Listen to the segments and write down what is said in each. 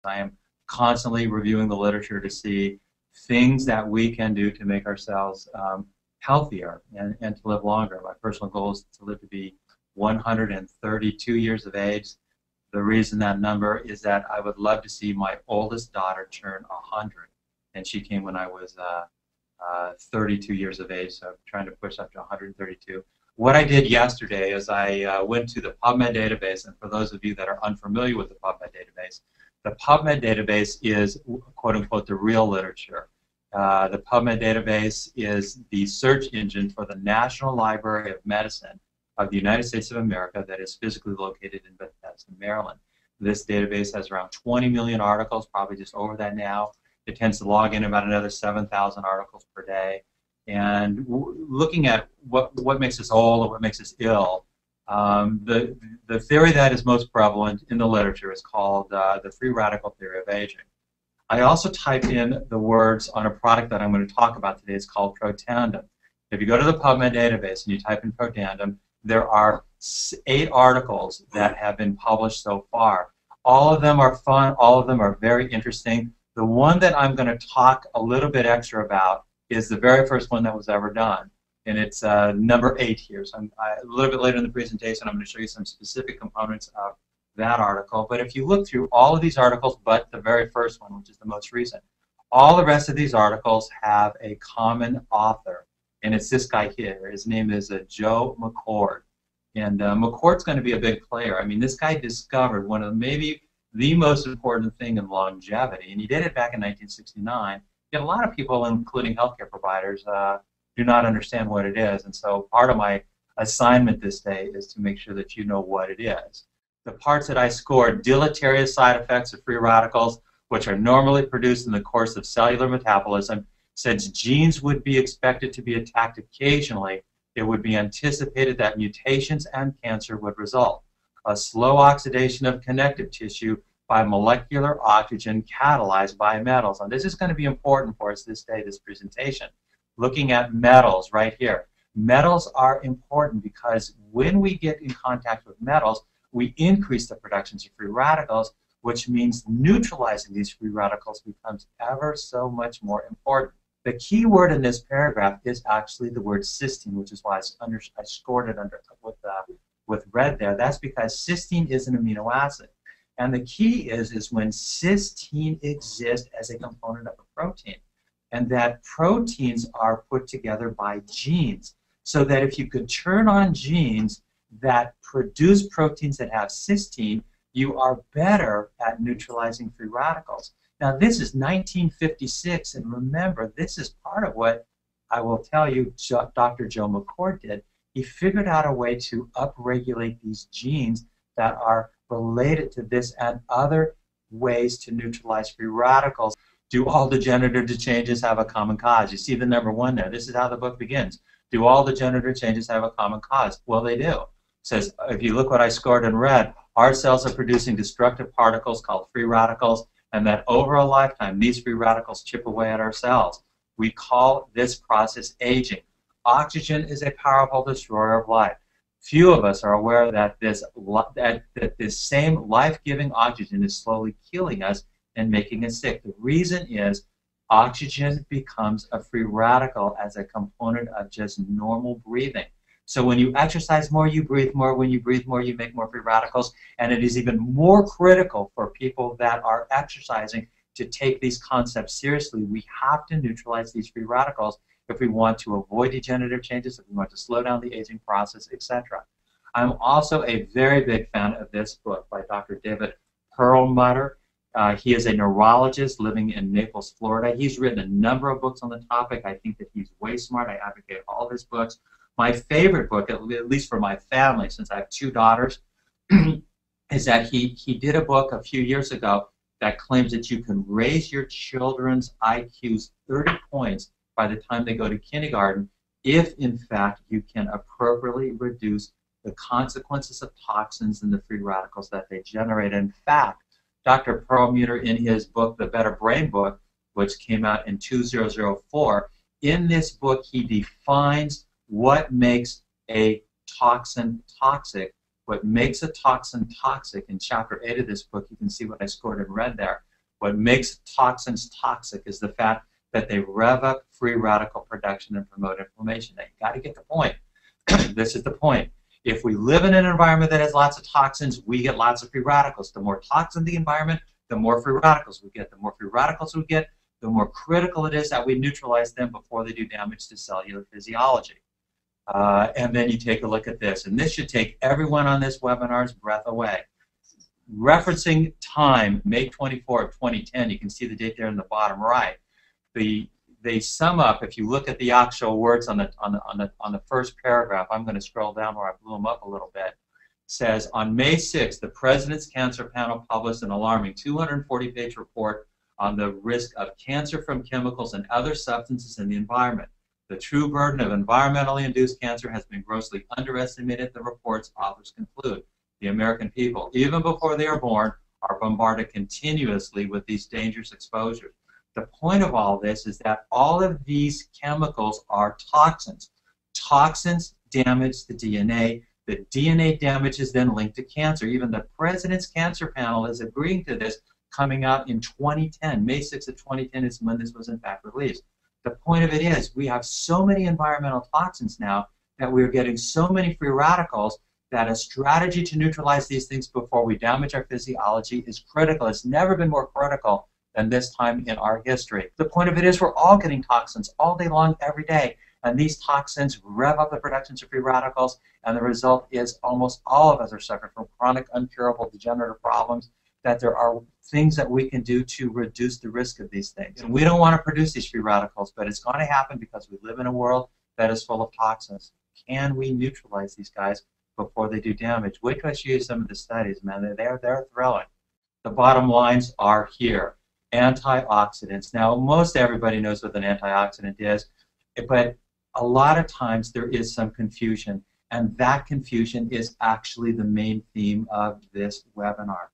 I am constantly reviewing the literature to see things that we can do to make ourselves healthier and to live longer. My personal goal is to live to be 132 years of age. The reason that number is that I would love to see my oldest daughter turn 100, and she came when I was 32 years of age, so I'm trying to push up to 132. What I did yesterday is I went to the PubMed database, and for those of you that are unfamiliar with the PubMed database, the PubMed database is, quote-unquote, the real literature. The PubMed database is the search engine for the National Library of Medicine of the United States of America that is physically located in Bethesda, Maryland. This database has around 20 million articles, probably just over that now. It tends to log in about another 7,000 articles per day. And looking at what makes us old or what makes us ill, the theory that is most prevalent in the literature is called the free radical theory of aging. I also typed in the words on a product that I'm going to talk about today. It's called Prodantim. If you go to the PubMed database and you type in Prodantim, there are 8 articles that have been published so far. All of them are fun. All of them are very interesting. The one that I'm going to talk a little bit extra about is the very first one that was ever done, and it's number 8 here. So a little bit later in the presentation, I'm going to show you some specific components of that article. But if you look through all of these articles, but the very first one, which is the most recent, all the rest of these articles have a common author, and it's this guy here. His name is Joe McCord, and McCord's going to be a big player. I mean, this guy discovered one of maybe the most important thing in longevity, and he did it back in 1969. Yet a lot of people, including healthcare providers, do not understand what it is, and so part of my assignment this day is to make sure that you know what it is. The parts that I scored: deleterious side effects of free radicals, which are normally produced in the course of cellular metabolism. Since genes would be expected to be attacked occasionally, it would be anticipated that mutations and cancer would result. A slow oxidation of connective tissue by molecular oxygen catalyzed by metals. And this is going to be important for us this day, this presentation. Looking at metals right here. Metals are important because when we get in contact with metals, we increase the productions of free radicals, which means neutralizing these free radicals becomes ever so much more important. The key word in this paragraph is actually the word cysteine, which is why I scored it under with red there. That's because cysteine is an amino acid. And the key is when cysteine exists as a component of a protein, and that proteins are put together by genes. So that if you could turn on genes that produce proteins that have cysteine, you are better at neutralizing free radicals. Now, this is 1956, and remember, this is part of what I will tell you Dr. Joe McCord did. He figured out a way to upregulate these genes that are related to this and other ways to neutralize free radicals. Do all degenerative changes have a common cause? You see the number 1 there. This is how the book begins. Do all degenerative changes have a common cause? Well, they do. It says, if you look what I scored in red, our cells are producing destructive particles called free radicals, and that over a lifetime, these free radicals chip away at our cells. We call this process aging. Oxygen is a powerful destroyer of life. Few of us are aware that this same life-giving oxygen is slowly killing us and making us sick. The reason is oxygen becomes a free radical as a component of just normal breathing. So when you exercise more, you breathe more. When you breathe more, you make more free radicals. And it is even more critical for people that are exercising to take these concepts seriously. We have to neutralize these free radicals if we want to avoid degenerative changes, if we want to slow down the aging process, etc. I'm also a very big fan of this book by Dr. David Perlmutter. He is a neurologist living in Naples, Florida. He's written a number of books on the topic. I think that he's way smart. I advocate all of his books. My favorite book, at least for my family, since I have 2 daughters, is that he did a book a few years ago that claims that you can raise your children's IQs 30 points by the time they go to kindergarten if, in fact, you can appropriately reduce the consequences of toxins and the free radicals that they generate. In fact, Dr. Perlmutter, in his book, The Better Brain Book, which came out in 2004, in this book he defines what makes a toxin toxic. What makes a toxin toxic, in chapter 8 of this book, you can see what I scored in red there. What makes toxins toxic is the fact that they rev up free radical production and promote inflammation. Now, you got to get the point. This is the point. If we live in an environment that has lots of toxins, we get lots of free radicals. The more toxin the environment, the more free radicals we get. The more free radicals we get, the more critical it is that we neutralize them before they do damage to cellular physiology. And then you take a look at this, and this should take everyone on this webinar's breath away. Referencing time, May 24 of 2010, you can see the date there in the bottom right. They sum up, if you look at the actual words on the first paragraph, I'm going to scroll down where I blew them up a little bit, says, on May 6th, the President's Cancer Panel published an alarming 240-page report on the risk of cancer from chemicals and other substances in the environment. The true burden of environmentally induced cancer has been grossly underestimated, the report's authors conclude. The American people, even before they are born, are bombarded continuously with these dangerous exposures. The point of all this is that all of these chemicals are toxins. Toxins damage the DNA. The DNA damage is then linked to cancer. Even the President's Cancer Panel is agreeing to this, coming out in 2010. May 6th of 2010 is when this was in fact released. The point of it is we have so many environmental toxins now that we're getting so many free radicals that a strategy to neutralize these things before we damage our physiology is critical. It's never been more critical than this time in our history. The point of it is we're all getting toxins all day long, every day, and these toxins rev up the production of free radicals, and the result is almost all of us are suffering from chronic, uncurable, degenerative problems, that there are things that we can do to reduce the risk of these things. And we don't want to produce these free radicals, but it's going to happen because we live in a world that is full of toxins. Can we neutralize these guys before they do damage? Wait till I show you some of the studies, man. They're thrilling. The bottom lines are here. Antioxidants. Now, most everybody knows what an antioxidant is, but a lot of times there is some confusion, and that confusion is actually the main theme of this webinar.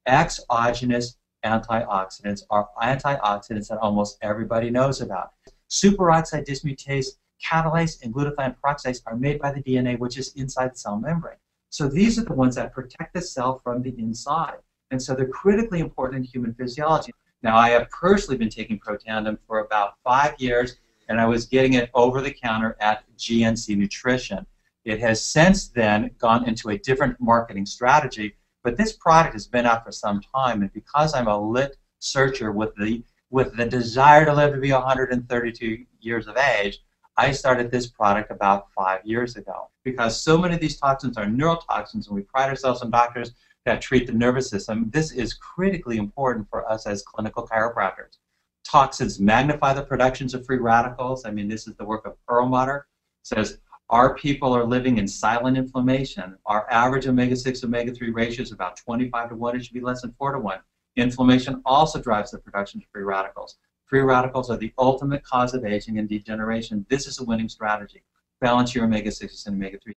Exogenous antioxidants are antioxidants that almost everybody knows about. Superoxide dismutase, catalase, and glutathione peroxidase are made by the DNA, which is inside the cell membrane. So these are the ones that protect the cell from the inside. And so they're critically important in human physiology. Now, I have personally been taking Prodantim for about 5 years, and I was getting it over the counter at GNC Nutrition. It has since then gone into a different marketing strategy, but this product has been out for some time, and because I'm a lit searcher with the desire to live to be 132 years of age, I started this product about 5 years ago. Because so many of these toxins are neurotoxins, and we pride ourselves on doctors that treat the nervous system, this is critically important for us as clinical chiropractors. Toxins magnify the productions of free radicals. I mean, this is the work of Perlmutter. It says, our people are living in silent inflammation. Our average omega-6, omega-3 ratio is about 25 to 1. It should be less than 4 to 1. Inflammation also drives the production of free radicals. Free radicals are the ultimate cause of aging and degeneration. This is a winning strategy. Balance your omega-6s and omega-3.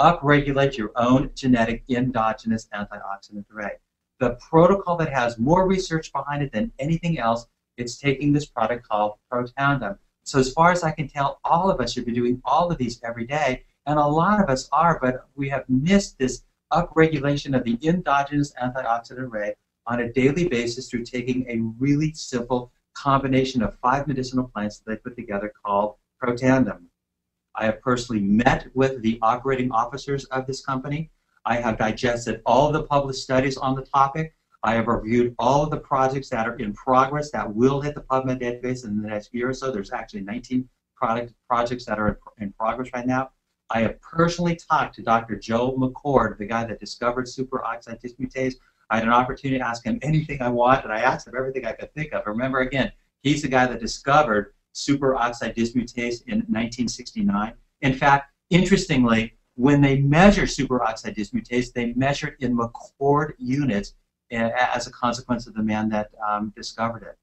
Upregulate your own genetic endogenous antioxidant array. The protocol that has more research behind it than anything else, it's taking this product called Prodantim. So as far as I can tell, all of us should be doing all of these every day, and a lot of us are, but we have missed this upregulation of the endogenous antioxidant array on a daily basis through taking a really simple combination of 5 medicinal plants that they put together called Prodantim. I have personally met with the operating officers of this company. I have digested all of the published studies on the topic. I have reviewed all of the projects that are in progress that will hit the PubMed database in the next year or so. There's actually 19 projects that are in progress right now. I have personally talked to Dr. Joe McCord, the guy that discovered superoxide dismutase. I had an opportunity to ask him anything I wanted, and I asked him everything I could think of. Remember, again, he's the guy that discovered superoxide dismutase in 1969. In fact, interestingly, when they measure superoxide dismutase, they measure it in McCord units as a consequence of the man that discovered it.